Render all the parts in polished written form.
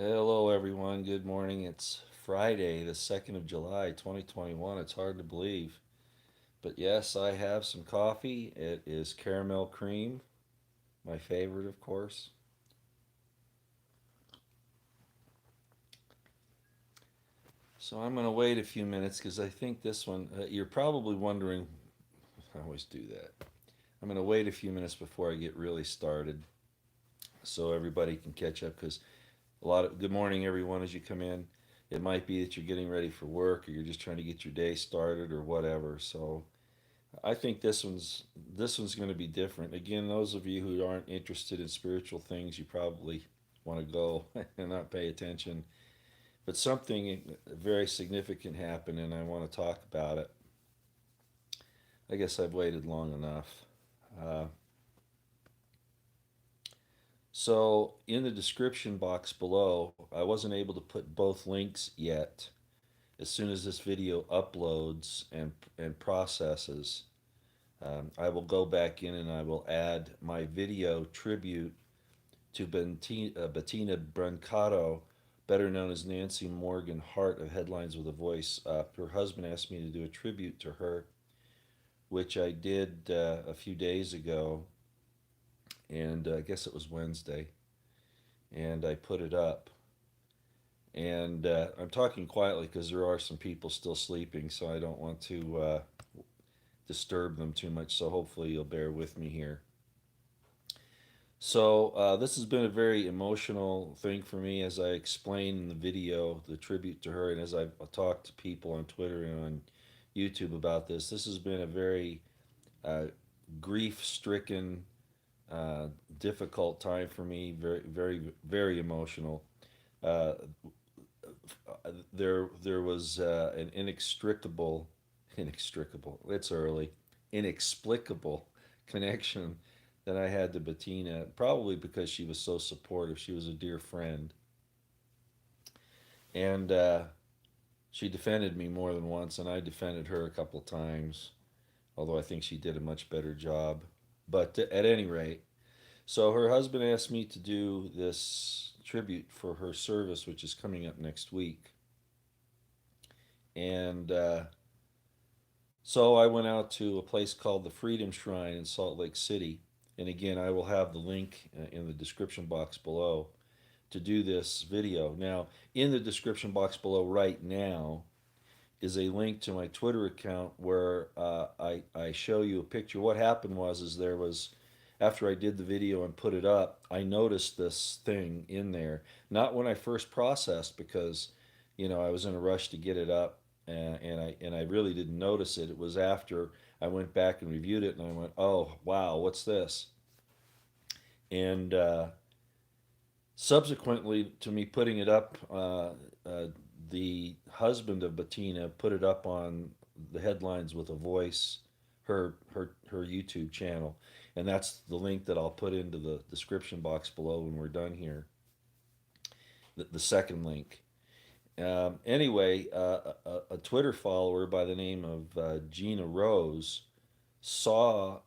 Hello, everyone. Good morning. It's Friday, the 2nd of July, 2021. It's hard to believe. But yes, I have some coffee. It is caramel cream, my favorite, of course. So I'm going to wait a few minutes because I think this one, you're probably wondering, I always do that. I'm going to wait a few minutes before I get really started so everybody can catch up because good morning, everyone, as you come in. It might be that you're getting ready for work or you're just trying to get your day started or whatever. So I think this one's going to be different. Again, those of you who aren't interested in spiritual things, you probably want to go and not pay attention. But something very significant happened, and I want to talk about it. I guess I've waited long enough. Uh, so, in the description box below, I wasn't able to put both links yet. As soon as this video uploads and processes, I will go back in and I will add my video tribute to Bettina Brancato, better known as Nancy Morgan Hart of Headlines with a Voice. Her husband asked me to do a tribute to her, which I did a few days ago, and I guess it was Wednesday, and I put it up. And I'm talking quietly because there are some people still sleeping, so I don't want to disturb them too much. So hopefully you'll bear with me here. So this has been a very emotional thing for me, as I explained in the video, the tribute to her, and as I've talked to people on Twitter and on YouTube about this. This has been a very uh, grief-stricken, uh, difficult time for me. Very, very, very emotional. Uh, there was an inextricable. It's early, inexplicable connection that I had to Bettina, probably because she was so supportive. She was a dear friend, and she defended me more than once, and I defended her a couple of times. Although I think she did a much better job. But at any rate, so her husband asked me to do this tribute for her service, which is coming up next week, and so I went out to a place called the Freedom Shrine in Salt Lake City. And again, I will have the link in the description box below to do this video. Now, in the description box below right now is a link to my Twitter account where I show you a picture. What happened was there was, after I did the video and put it up, I noticed this thing in there. Not when I first processed because, I was in a rush to get it up, and I really didn't notice it. It was after I went back and reviewed it, and I went, "Oh wow, what's this?" And subsequently to me putting it up, the husband of Bettina put it up on the Headlines with a Voice, her YouTube channel, and that's the link that I'll put into the description box below when we're done here. The second link. Anyway, a Twitter follower by the name of Gina Rose saw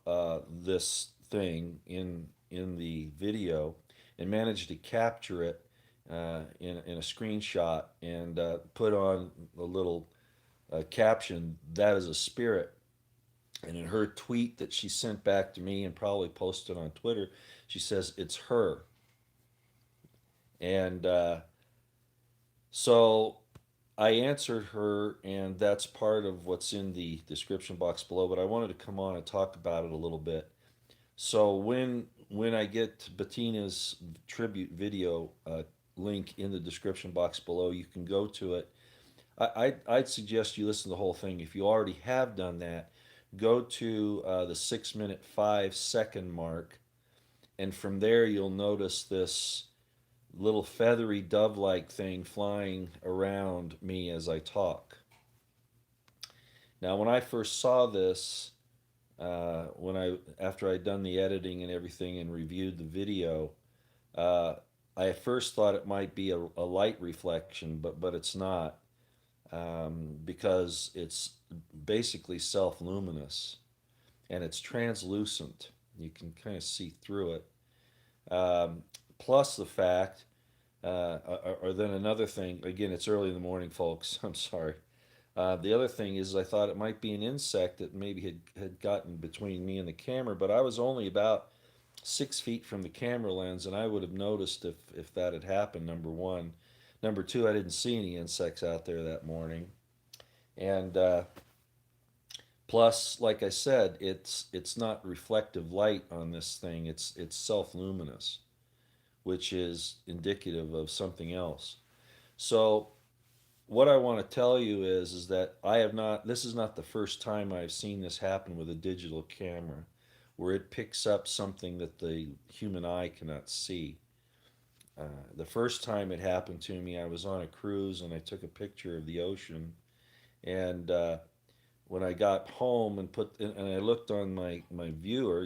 this thing in the video and managed to capture it in a screenshot and put on a little caption, "That is a spirit." And in her tweet that she sent back to me and probably posted on Twitter, she says, "It's her." And so I answered her, and that's part of what's in the description box below. But I wanted to come on and talk about it a little bit. So when I get Bettina's tribute video link in the description box below, you can go to it. I'd suggest you listen to the whole thing. If you already have done that, go to the 6 minute 5 second mark, and from there you'll notice this little feathery dove like thing flying around me as I talk. Now, when I first saw this, when I after I'd done the editing and everything and reviewed the video, uh, I at first thought it might be a light reflection, but it's not, because it's basically self luminous and it's translucent. You can kind of see through it. Plus the fact or then another thing, again, it's early in the morning, folks. I'm sorry. The other thing is, I thought it might be an insect that maybe had gotten between me and the camera, but I was only about 6 feet from the camera lens, and I would have noticed if that had happened. Number one, number two, I didn't see any insects out there that morning, and plus, like I said, it's not reflective light on this thing. It's self luminous, which is indicative of something else. So what I want to tell you is that I have not. This is not the first time I've seen this happen with a digital camera, where it picks up something that the human eye cannot see. The first time it happened to me, I was on a cruise and I took a picture of the ocean. And when I got home and I looked on my viewer,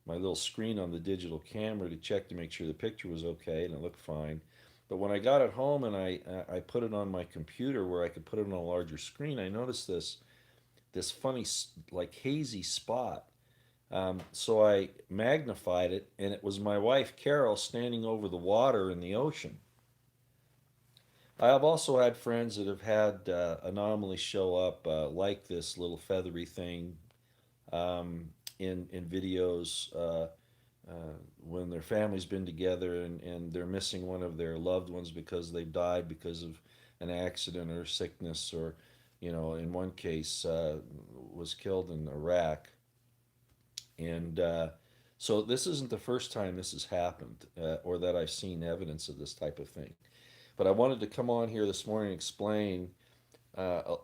my little screen on the digital camera to check to make sure the picture was okay, and it looked fine. But when I got it home and I put it on my computer where I could put it on a larger screen, I noticed this funny like hazy spot. So I magnified it, and it was my wife Carol standing over the water in the ocean. I have also had friends that have had anomalies show up like this little feathery thing in videos when their family's been together and they're missing one of their loved ones because they've died because of an accident or sickness, or in one case was killed in Iraq. And so this isn't the first time this has happened, or that I've seen evidence of this type of thing. But I wanted to come on here this morning and explain a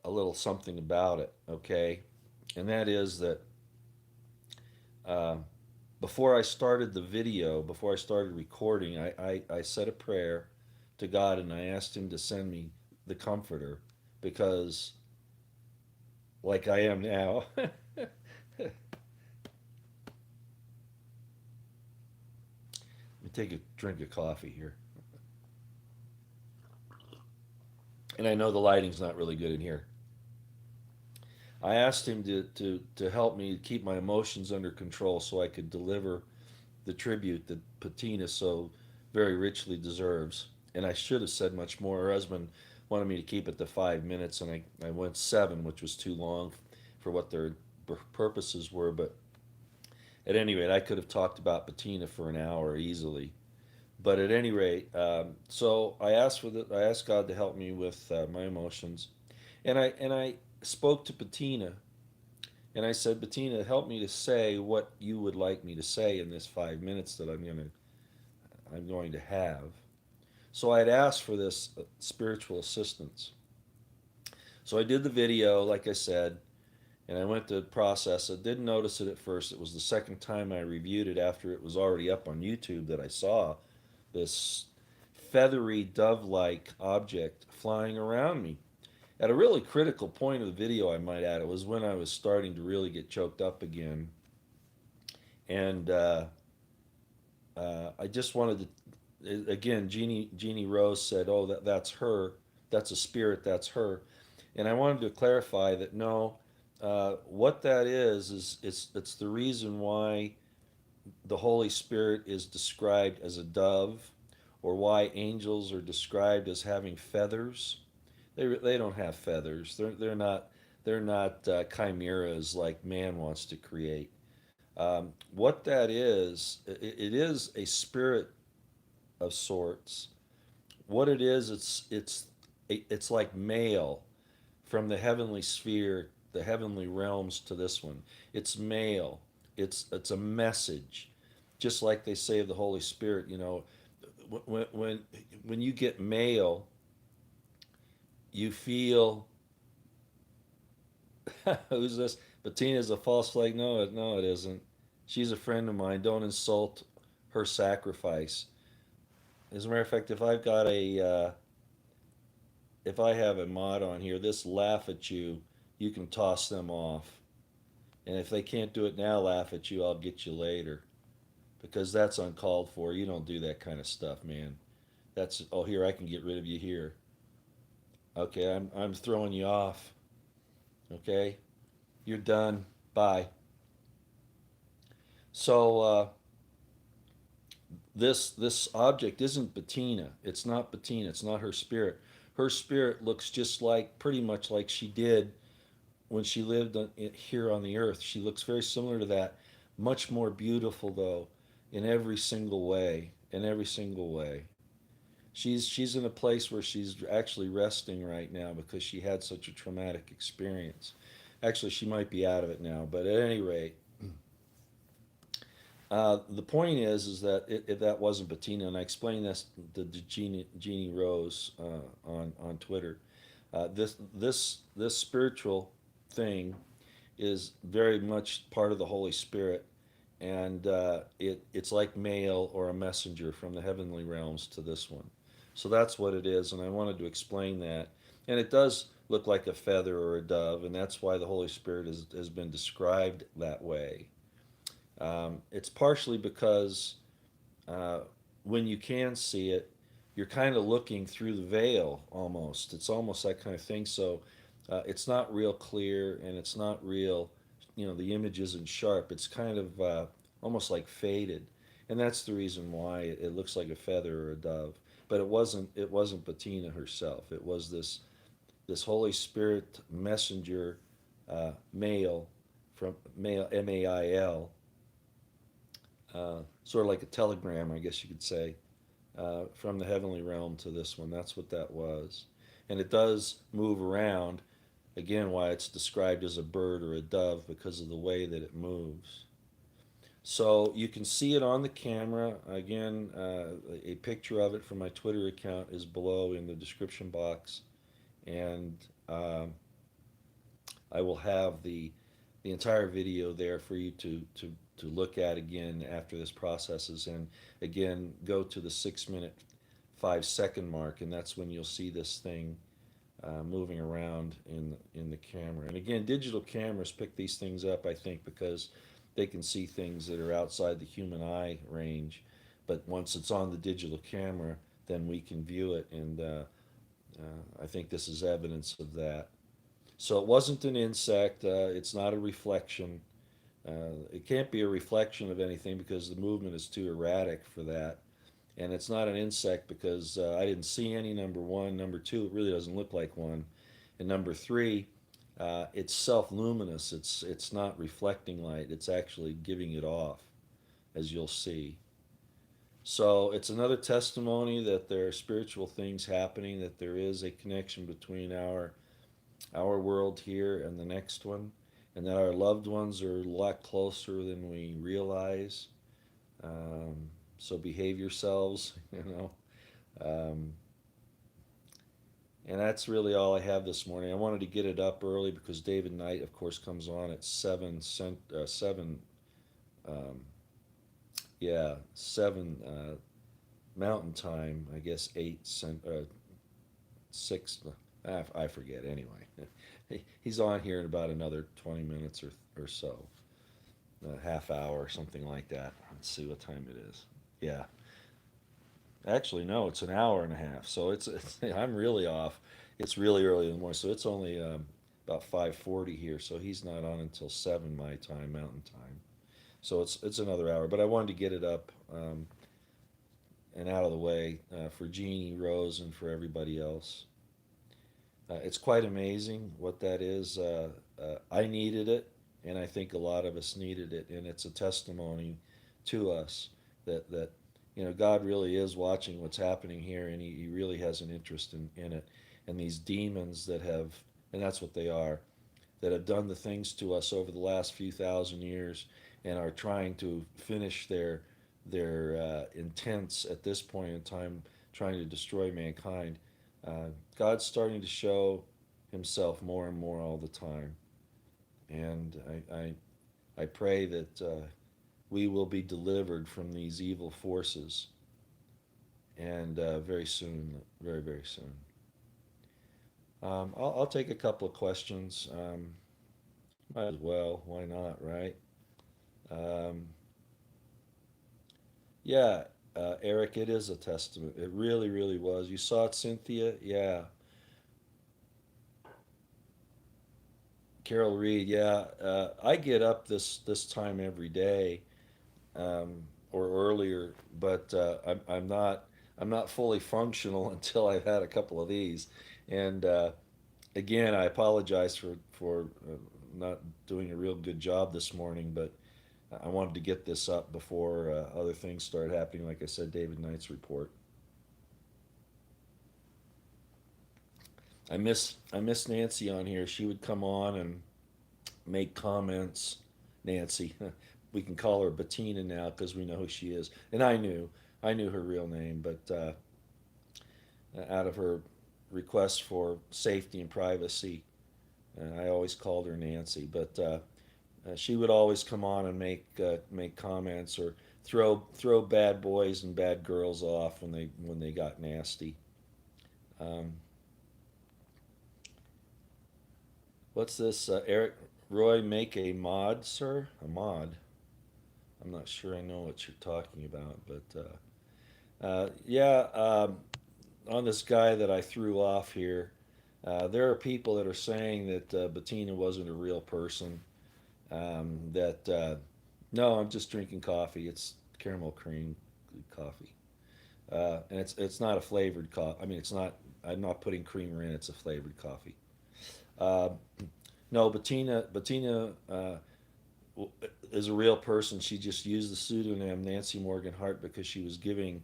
little something about it, okay? And that is that um, before I started the video, before I started recording, I said a prayer to God and I asked Him to send me the Comforter, because, like I am now, let me take a drink of coffee here. And I know the lighting's not really good in here. I asked Him to help me keep my emotions under control so I could deliver the tribute that Patina so very richly deserves. And I should have said much more. Her husband wanted me to keep it to 5 minutes, and I went seven, which was too long for what their purposes were. But at any rate, I could have talked about Patina for an hour easily. But at any rate, so I asked God to help me with my emotions, and I spoke to Patina, and I said, Patina, help me to say what you would like me to say in this 5 minutes that I'm going to have. So I had asked for this spiritual assistance. So I did the video, like I said, and I went to process it. Didn't notice it at first. It was the second time I reviewed it after it was already up on YouTube that I saw this feathery dove-like object flying around me. At a really critical point of the video, I might add, it was when I was starting to really get choked up again, and I just wanted to. Again, Jeannie Rose said, "Oh, that's her. That's a spirit. That's her," and I wanted to clarify that no, what that is it's the reason why the Holy Spirit is described as a dove, or why angels are described as having feathers. They don't have feathers. They're not chimeras like man wants to create. What that is, it is a spirit of sorts. What it is, it's like mail from the heavenly sphere, the heavenly realms to this one. It's mail. It's a message, just like they say of the Holy Spirit. When you get mail, you feel who's this? Bettina's a false flag. No, it isn't. She's a friend of mine. Don't insult her sacrifice. As a matter of fact, if I have a mod on here, this laugh at you, you can toss them off. And if they can't do it now, laugh at you, I'll get you later. Because that's uncalled for. You don't do that kind of stuff, man. That's, oh, here, I can get rid of you here. Okay, I'm throwing you off. Okay, you're done. Bye. So this object isn't Bettina. It's not Bettina. It's not her spirit. Her spirit looks just like, pretty much like she did when she lived here on the earth. She looks very similar to that. Much more beautiful though, in every single way. In every single way. She's in a place where she's actually resting right now because she had such a traumatic experience. Actually, she might be out of it now, but at any rate, the point is that that wasn't Bettina, and I explained this to Jeannie Rose on Twitter. This spiritual thing is very much part of the Holy Spirit, and it's like mail or a messenger from the heavenly realms to this one. So that's what it is, and I wanted to explain that. And it does look like a feather or a dove, and that's why the Holy Spirit has been described that way. It's partially because uh, when you can see it, you're kind of looking through the veil almost. It's almost that kind of thing. So it's not real clear and it's not real, the image isn't sharp. It's kind of almost like faded. And that's the reason why it looks like a feather or a dove. But it wasn't Bettina herself. It was this Holy Spirit messenger mail from mail MAIL, sort of like a telegram, I guess you could say, from the heavenly realm to this one. That's what that was. And it does move around, again, why it's described as a bird or a dove because of the way that it moves. So you can see it on the camera. Again, a picture of it from my Twitter account is below in the description box. And I will have the entire video there for you to look at again after this processes. And again, go to the 6 minute 5 second mark, and that's when you'll see this thing moving around in the camera. And again, digital cameras pick these things up, I think, because they can see things that are outside the human eye range. But once it's on the digital camera, then we can view it, and I think this is evidence of that. So it wasn't an insect. It's not a reflection. It can't be a reflection of anything because the movement is too erratic for that. And it's not an insect because I didn't see any, number one. Number two, it really doesn't look like one. And number three, it's self-luminous. It's not reflecting light. It's actually giving it off, as you'll see. So it's another testimony that there are spiritual things happening, that there is a connection between our world here and the next one, and that our loved ones are a lot closer than we realize. Um, so behave yourselves, Um, and that's really all I have this morning. I wanted to get it up early because David Knight, of course, comes on at 7 um, yeah, 7 Mountain Time. I guess 6. I forget anyway. He's on here in about another 20 minutes or so, a half hour or something like that. Let's see what time it is. Yeah, actually no, it's an hour and a half. So it's I'm really off. It's really early in the morning, so it's only about 5:40 here. So he's not on until 7 my time, Mountain Time. So it's another hour. But I wanted to get it up and out of the way for Jeannie Rose and for everybody else. It's quite amazing what that is. I needed it, and I think a lot of us needed it, and it's a testimony to us that God really is watching what's happening here, and he really has an interest in it. And these demons that have, and that's what they are, that have done the things to us over the last few thousand years, and are trying to finish their intents at this point in time, trying to destroy mankind. God's starting to show Himself more and more all the time, and I pray that we will be delivered from these evil forces, and very soon, very very soon. I'll take a couple of questions. Might as well. Why not, right? Um, yeah, Eric, it is a testament. It really, really was. You saw it, Cynthia? Yeah. Carol Reed, yeah. I get up this time every day, or earlier, but but I'm not fully functional until I've had a couple of these. And again, I apologize for not doing a real good job this morning, but I wanted to get this up before other things started happening. Like I said, David Knight's report. I miss Nancy on here. She would come on and make comments. Nancy, we can call her Bettina now because we know who she is. And I knew her real name, but out of her request for safety and privacy, I always called her Nancy. But she would always come on and make comments or throw bad boys and bad girls off when they got nasty. Um, what's this? Eric Roy, make a mod, sir? A mod? I'm not sure I know what you're talking about, but yeah, on this guy that I threw off here, there are people that are saying that Bettina wasn't a real person. That no, I'm just drinking coffee. It's caramel cream coffee, and it's not a flavored coffee. I mean, it's not. I'm not putting creamer in. It's a flavored coffee. Uh, no, Bettina is a real person. She just used the pseudonym Nancy Morgan Hart because she was giving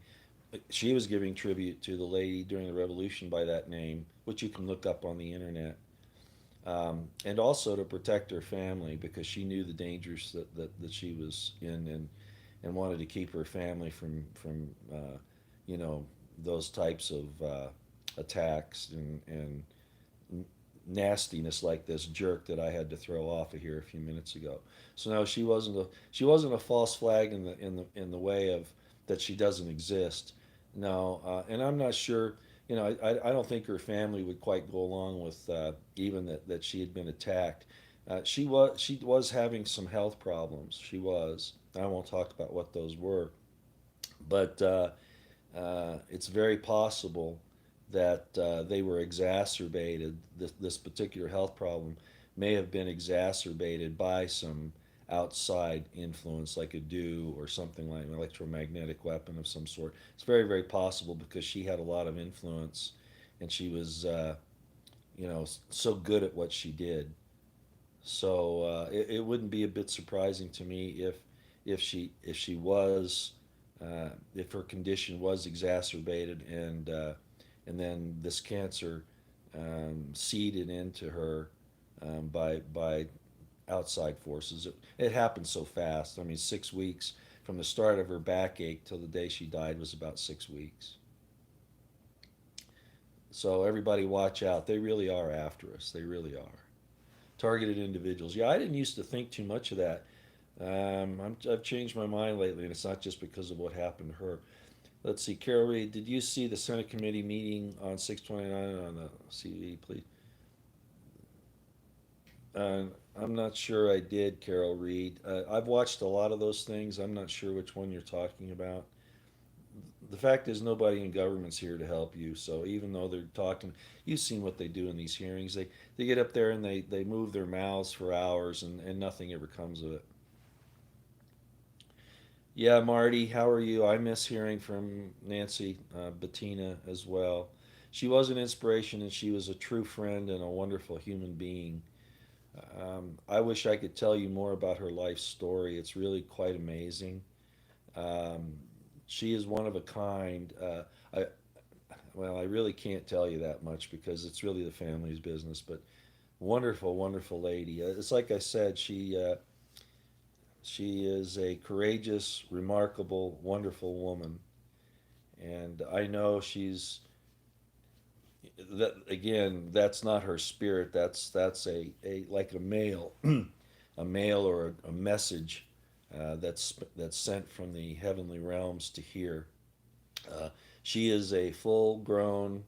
tribute to the lady during the revolution by that name, which you can look up on the internet. And also to protect her family because she knew the dangers that she was in, and wanted to keep her family from you know those types of attacks and nastiness like this jerk that I had to throw off of here a few minutes ago. So no, she wasn't a false flag in the way of that she doesn't exist. No, and I'm not sure. I don't think her family would quite go along with even that she had been attacked. She was having some health problems. She was. I won't talk about what those were, but it's very possible that they were exacerbated. This particular health problem may have been exacerbated by some outside influence, like a dew or something like an electromagnetic weapon of some sort. It's very, very possible because she had a lot of influence, and she was, so good at what she did. So it wouldn't be a bit surprising to me if she was if her condition was exacerbated and then this cancer seeded into her by outside forces. It happened so fast. I mean, 6 weeks from the start of her backache till the day she died was about 6 weeks. So everybody watch out. They really are after us. They really are. Targeted individuals. Yeah, I didn't used to think too much of that. I've changed my mind lately, and it's not just because of what happened to her. Let's see, Carol Reed, did you see the Senate committee meeting on 629 on the CD, please? I'm not sure I did, Carol Reed. I've watched a lot of those things. I'm not sure which one you're talking about. The fact is, nobody in government's here to help you. So even though they're talking, you've seen what they do in these hearings. They get up there and they move their mouths for hours, and nothing ever comes of it. Yeah, Marty, how are you? I miss hearing from Nancy Bettina as well. She was an inspiration, and she was a true friend and a wonderful human being. I wish I could tell you more about her life story. It's really quite amazing. Um, she is one of a kind. I Well, I really can't tell you that much because it's really the family's business. But wonderful, wonderful lady. It's like I said. She is a courageous, remarkable, wonderful woman, and I know she's that again. That's not her spirit. That's a like a mail, a mail or a message that's sent from the heavenly realms to here. Uh, she is a full-grown,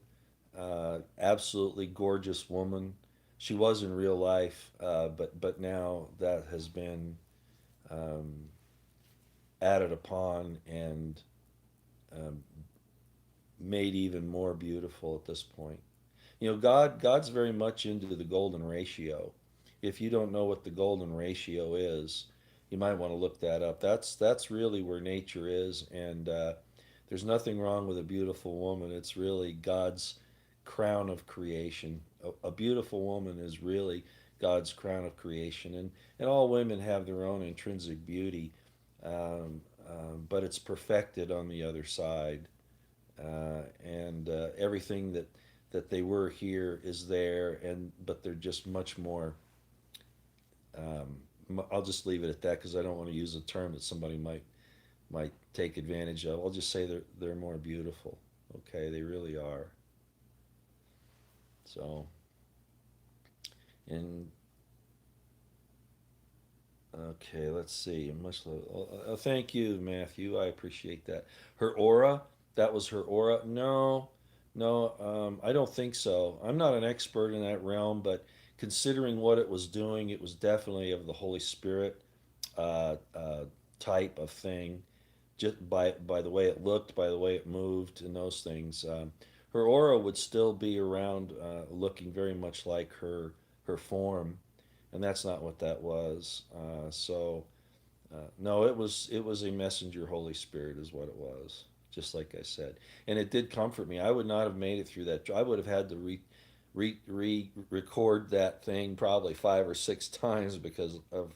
absolutely gorgeous woman. She was in real life, but now that has been um, added upon and um, made even more beautiful at this point. God's very much into the golden ratio. If you don't know what the golden ratio is, you might want to look that up. That's really where nature is, and There's nothing wrong with a beautiful woman. It's really God's crown of creation. A beautiful woman is really God's crown of creation, and all women have their own intrinsic beauty, but it's perfected on the other side, and everything that they were here is there, and but they're just much more. I'll just leave it at that because I don't want to use a term that somebody might take advantage of. I'll just say they're more beautiful. Okay, they really are. So, and okay, let's see. Much love. Thank you, Matthew. I appreciate that. Her aura. That was her aura. No, no, I don't think so. I'm not an expert in that realm, but considering what it was doing, it was definitely of the Holy Spirit type of thing. Just by the way it looked, by the way it moved, and those things. Her aura would still be around, looking very much like her form, and that's not what that was. No, it was a messenger Holy Spirit is what it was. Just like I said, and it did comfort me. I would not have made it through that. I would have had to record that thing probably 5 or 6 times because of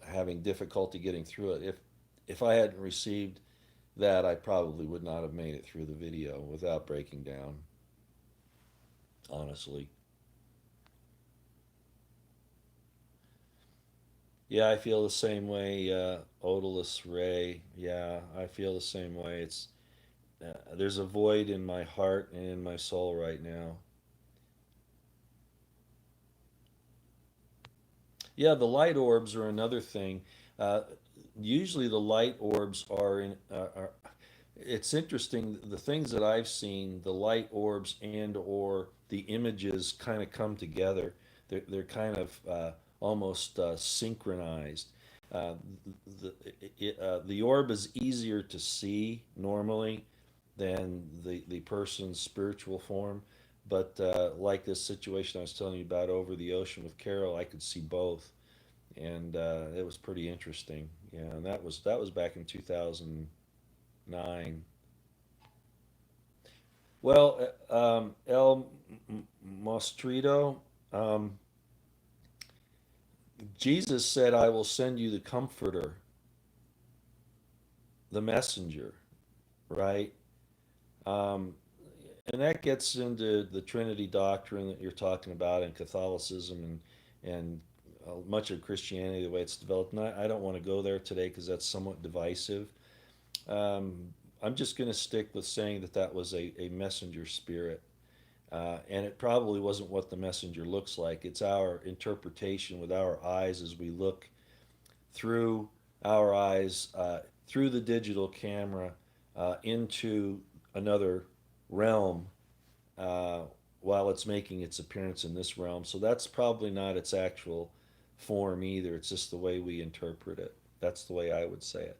having difficulty getting through it. If I hadn't received that, I probably would not have made it through the video without breaking down. Honestly, yeah, I feel the same way. Odalus Ray, yeah, I feel the same way. There's a void in my heart and in my soul right now. Yeah, the light orbs are another thing. Uh, Usually, the light orbs are in. It's interesting. The things that I've seen, the light orbs and or the images kind of come together. They're kind of almost synchronized. Uh, the orb is easier to see normally than the person's spiritual form. But like this situation I was telling you about over the ocean with Carol, I could see both, and it was pretty interesting. Yeah, and that was back in 2009. Well, El Mostrito, um, Jesus said, "I will send you the Comforter, the Messenger." Right. Um, and that gets into the Trinity doctrine that you're talking about in Catholicism and much of Christianity, the way it's developed. And I don't want to go there today because that's somewhat divisive. Um, I'm just going to stick with saying that that was a messenger spirit. And it probably wasn't what the messenger looks like. It's our interpretation with our eyes as we look through our eyes, through the digital camera, into another realm, uh, while it's making its appearance in this realm. So that's probably not its actual form either. It's just the way we interpret it. That's the way I would say it.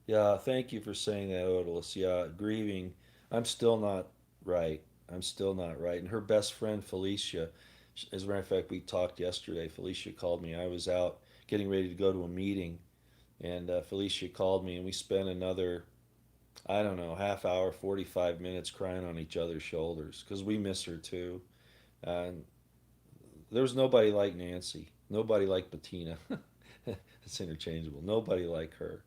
Yeah, thank you for saying that, Odalus. Yeah, grieving. I'm still not right. I'm still not right. And her best friend, Felicia, as a matter of fact, we talked yesterday. Felicia called me. I was out getting ready to go to a meeting, and Felicia called me, and we spent another, I don't know, half hour, 45 minutes crying on each other's shoulders because we miss her too. And there was nobody like Nancy, nobody like Bettina. It's interchangeable. Nobody like her.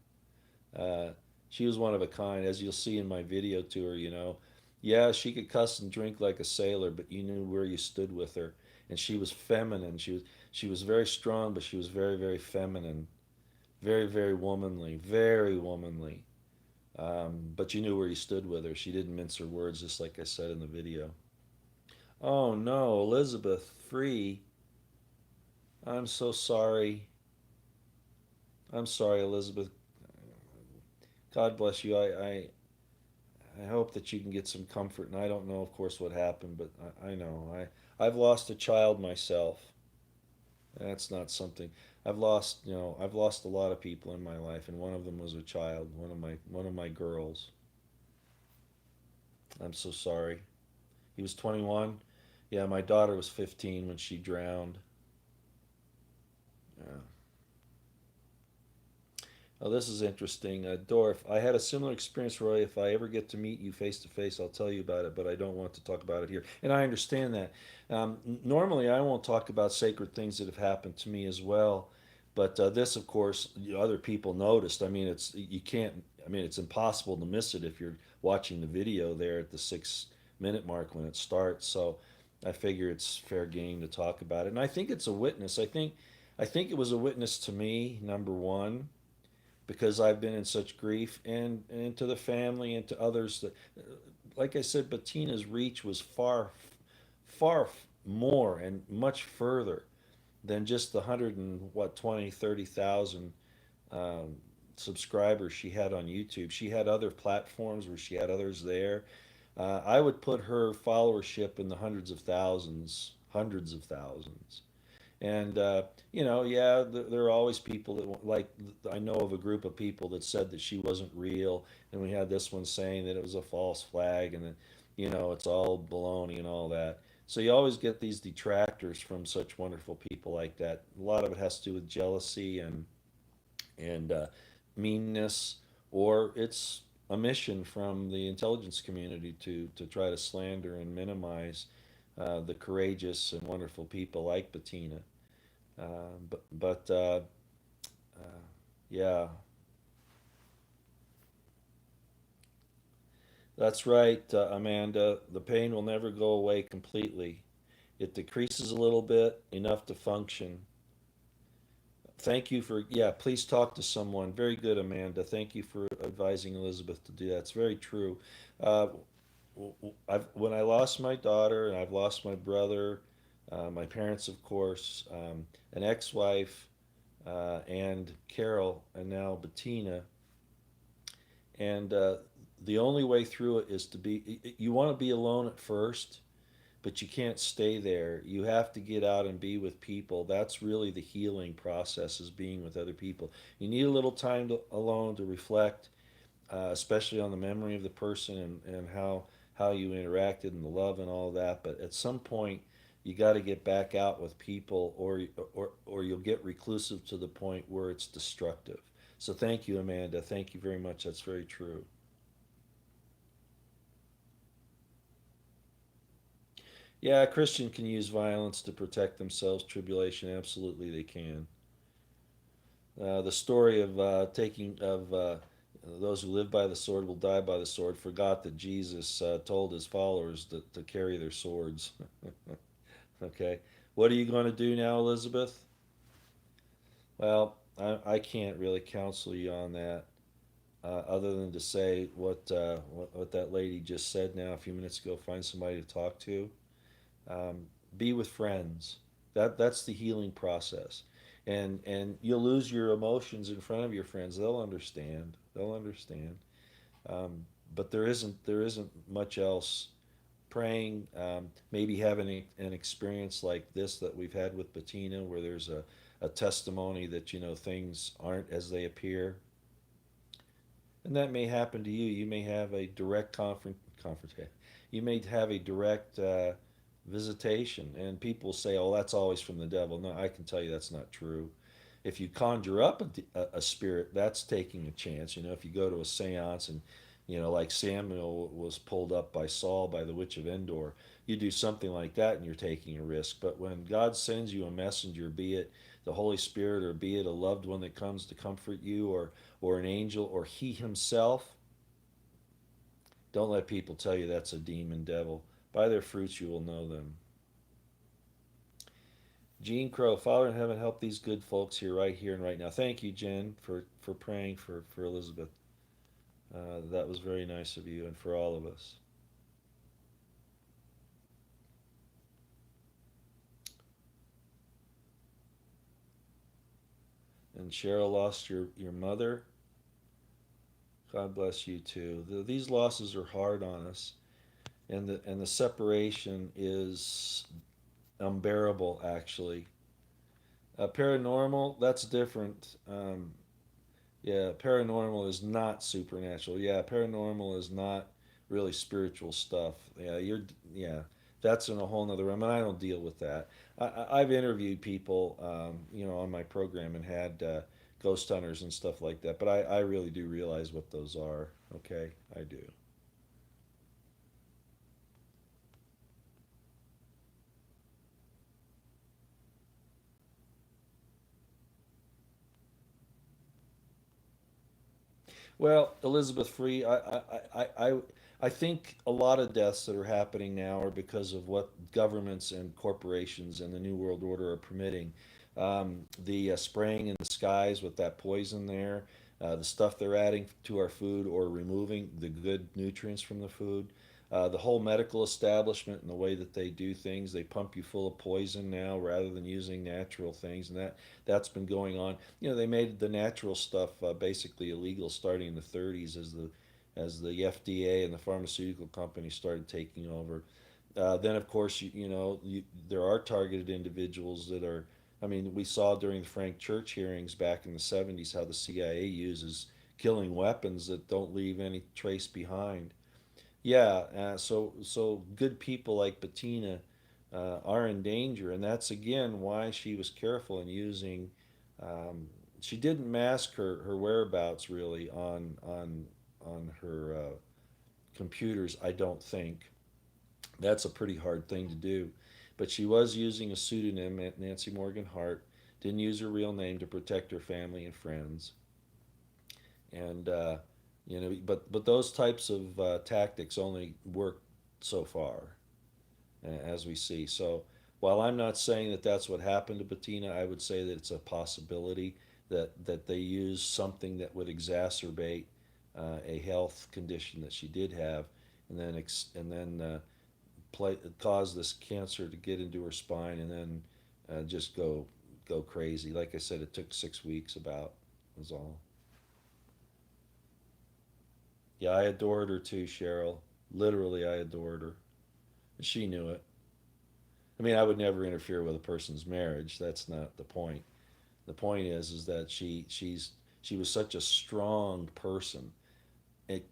Uh, she was one of a kind, as you'll see in my video to her. Yeah, she could cuss and drink like a sailor, but you knew where you stood with her. And she was feminine. She was very strong, but she was very, very feminine, very, very womanly, very womanly. But you knew where you stood with her. She didn't mince her words, just like I said in the video. Oh no, Elizabeth, free. I'm so sorry. I'm sorry, Elizabeth. God bless you. I hope that you can get some comfort. And I don't know, of course, what happened, but I know. I've lost a child myself. That's not something I've lost a lot of people in my life, and one of them was a child, one of my girls. I'm so sorry. He was 21. Yeah, my daughter was 15 when she drowned. Yeah. Oh, this is interesting. Dorf, I had a similar experience, Roy. If I ever get to meet you face to face, I'll tell you about it, but I don't want to talk about it here. And I understand that. Normally, I won't talk about sacred things that have happened to me as well. But this, of course, other people noticed. I mean, it's you can't. I mean, it's impossible to miss it if you're watching the video there at the 6 minute mark when it starts. So I figure it's fair game to talk about it. And I think it's a witness. I think it was a witness to me, number one, because I've been in such grief, and to the family and to others that, like I said, Bettina's reach was far more and much further than just the 120, 30,000 um, subscribers she had on YouTube. She had other platforms where she had others there. I would put her followership in the hundreds of thousands. And yeah, there are always people that like. I know of a group of people that said that she wasn't real, and we had this one saying that it was a false flag, and that it's all baloney and all that. So you always get these detractors from such wonderful people like that. A lot of it has to do with jealousy and meanness, or it's a mission from the intelligence community to try to slander and minimize the courageous and wonderful people like Bettina. But yeah, that's right, Amanda. The pain will never go away completely. It decreases a little bit, enough to function. Thank you for, yeah, please talk to someone. Very good, Amanda. Thank you for advising Elizabeth to do that. It's very true. Uh, when I lost my daughter, and I've lost my brother, my parents, of course, an ex wife, and Carol, and now Bettina. And the only way through it is to be, you want to be alone at first, but you can't stay there. You have to get out and be with people. That's really the healing process, is being with other people. You need a little time alone to reflect, especially on the memory of the person, and how you interacted and the love and all that. But at some point, you got to get back out with people, or you'll get reclusive to the point where it's destructive. So thank you, Amanda. Thank you very much. That's very true. Yeah, a Christian can use violence to protect themselves. Tribulation, absolutely, they can. The story of taking of those who live by the sword will die by the sword forgot that Jesus told his followers to carry their swords. Okay, what are you going to do now, Elizabeth? Well, I can't really counsel you on that, other than to say what that lady just said now a few minutes ago. Find somebody to talk to. um, be with friends. That's the healing process, and you'll lose your emotions in front of your friends. They'll understand. They'll understand. Um, but there isn't much else. Praying, maybe having an experience like this that we've had with Bettina, where there's a testimony that things aren't as they appear, and that may happen to you. You may have a direct confront. You may have a direct visitation, and people say, "Oh, that's always from the devil." No, I can tell you that's not true. If you conjure up a spirit, that's taking a chance. If you go to a séance, and like Samuel was pulled up by Saul by the witch of Endor, you do something like that, and you're taking a risk. But when God sends you a messenger, be it the Holy Spirit, or be it a loved one that comes to comfort you, or an angel, or He Himself, don't let people tell you that's a demon devil. By their fruits you will know them. Jean Crow, Father in heaven, help these good folks here and right now. Thank you, Jen, for praying for Elizabeth. That was very nice of you, and for all of us. And Cheryl lost your mother. God bless you too. These losses are hard on us, and the separation is unbearable. Actually, paranormal, that's different. Yeah, paranormal is not supernatural. Yeah, paranormal is not really spiritual stuff. Yeah, yeah. that's in a whole nother realm, and I don't deal with that. I've interviewed people, on my program and had ghost hunters and stuff like that, but I really do realize what those are. Okay, I do. Well, Elizabeth Free, I think a lot of deaths that are happening now are because of what governments and corporations and the New World Order are permitting. The spraying in the skies with that poison there, the stuff they're adding to our food or removing the good nutrients from the food. The whole medical establishment and the way that they do things, they pump you full of poison now rather than using natural things, and that's been going on. They made the natural stuff basically illegal starting in the 30s as the FDA and the pharmaceutical companies started taking over. Then, of course, there are targeted individuals that are. I mean, we saw during the Frank Church hearings back in the 70s how the CIA uses killing weapons that don't leave any trace behind. Yeah, so good people like Bettina are in danger, and that's again why she was careful in using. Um, she didn't mask her whereabouts really on her computers. I don't think that's a pretty hard thing to do, but she was using a pseudonym at Nancy Morgan Hart. Didn't use her real name to protect her family and friends, and but those types of tactics only work so far, as we see. So while I'm not saying that that's what happened to Bettina, I would say that it's a possibility that they used something that would exacerbate a health condition that she did have, and then cause this cancer to get into her spine, and then just go crazy. Like I said, it took 6 weeks about. Was all. Yeah, I adored her too, Cheryl. Literally, I adored her. She knew it. I mean, I would never interfere with a person's marriage. That's not the point. The point is that she was such a strong person,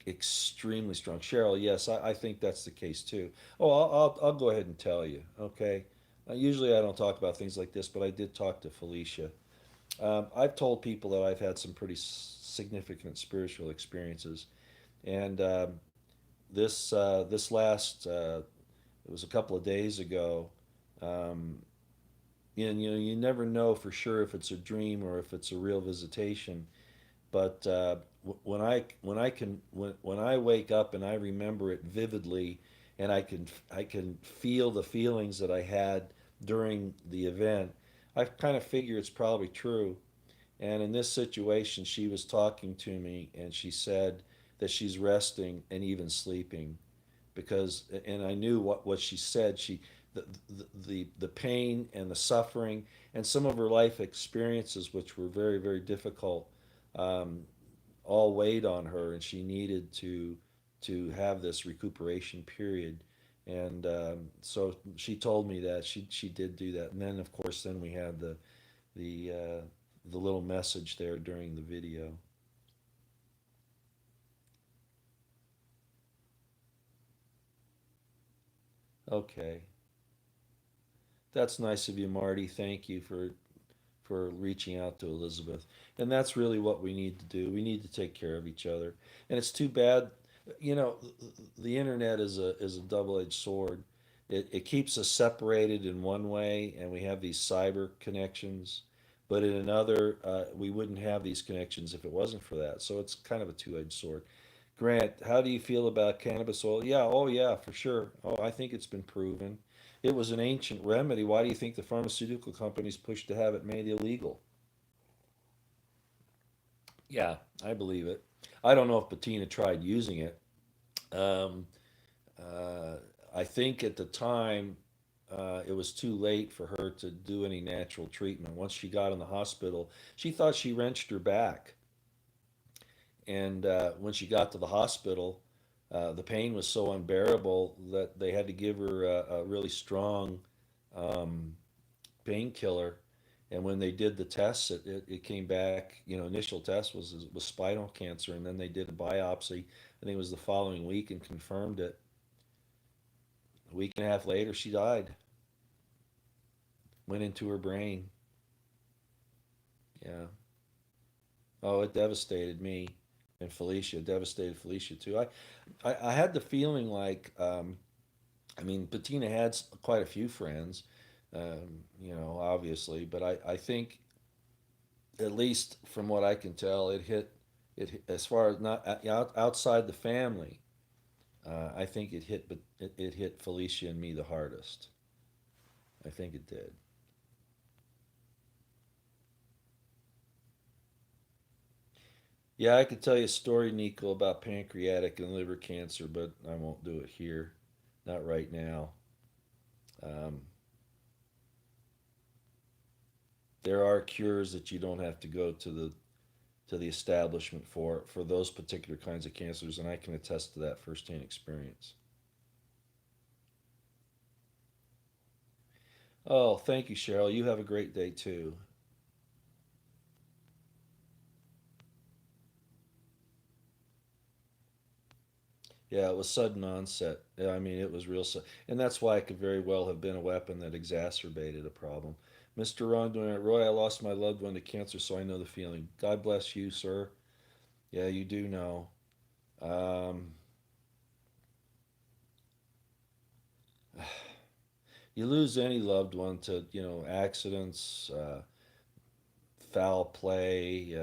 extremely strong. Cheryl, yes, I think that's the case too. Oh, I'll go ahead and tell you. Okay, usually I don't talk about things like this, but I did talk to Felicia. I've told people that I've had some pretty significant spiritual experiences, and this last it was a couple of days ago. Um, and you never know for sure if it's a dream or if it's a real visitation. But when I wake up and I remember it vividly, and I can feel the feelings that I had during the event, I kind of figure it's probably true. And in this situation, she was talking to me, and she said that she's resting and even sleeping because, and I knew what she said. The pain and the suffering and some of her life experiences, which were very very difficult, um, all weighed on her, and she needed to have this recuperation period. And so she told me that she did do that. And then of course then we had the uh, the little message there during the video. Okay, that's nice of you, Marty. Thank you for reaching out to Elizabeth. And that's really what we need to do. We need to take care of each other. And it's too bad, you know, the internet is a double-edged sword. It keeps us separated in one way, and we have these cyber connections. But in another, we wouldn't have these connections if it wasn't for that. So it's kind of a two-edged sword. Grant, how do you feel about cannabis oil? Yeah, oh yeah, for sure. Oh, I think it's been proven. It was an ancient remedy. Why do you think the pharmaceutical companies pushed to have it made illegal? Yeah, I believe it. I don't know if Bettina tried using it. Um, uh, I think at the time it was too late for her to do any natural treatment. Once she got in the hospital, she thought she wrenched her back. And when she got to the hospital, the pain was so unbearable that they had to give her a really strong um, painkiller. And when they did the tests, it came back. Initial test was spinal cancer, and then they did a biopsy. I think it was the following week and confirmed it. A week and a half later, she died. Went into her brain. Yeah. Oh, it devastated me and Felicia. It devastated Felicia too. I had the feeling like, I mean, Bettina had quite a few friends, obviously, but I think, at least from what I can tell, as far as not outside the family. I think it hit Felicia and me the hardest. I think it did. Yeah, I could tell you a story, Nico, about pancreatic and liver cancer, but I won't do it here. Not right now. Um, there are cures that you don't have to go to the establishment for those particular kinds of cancers, and I can attest to that firsthand experience. Oh, thank you, Cheryl. You have a great day too. Yeah, it was sudden onset. Yeah, I mean, it was real sudden, and that's why it could very well have been a weapon that exacerbated a problem. Mr. Wrongdoing, Roy, I lost my loved one to cancer, so I know the feeling. God bless you, sir. Yeah, you do know. Um, you lose any loved one to, accidents, foul play,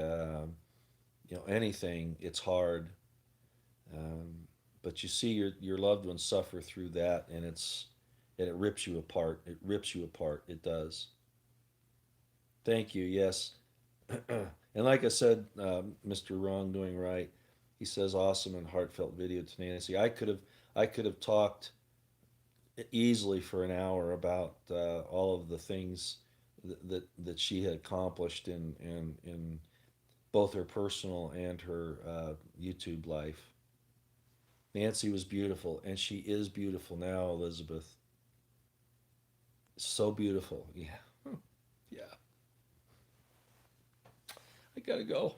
anything. It's hard. Um, but you see your loved ones suffer through that, and it rips you apart. It rips you apart. It does. Thank you. Yes. And like I said, Mr. Wrongdoing Right, he says awesome and heartfelt video to Nancy. I could have talked easily for an hour about all of the things that she had accomplished in both her personal and her YouTube life. Nancy was beautiful, and she is beautiful now, Elizabeth. So beautiful. Yeah. Yeah. I gotta go.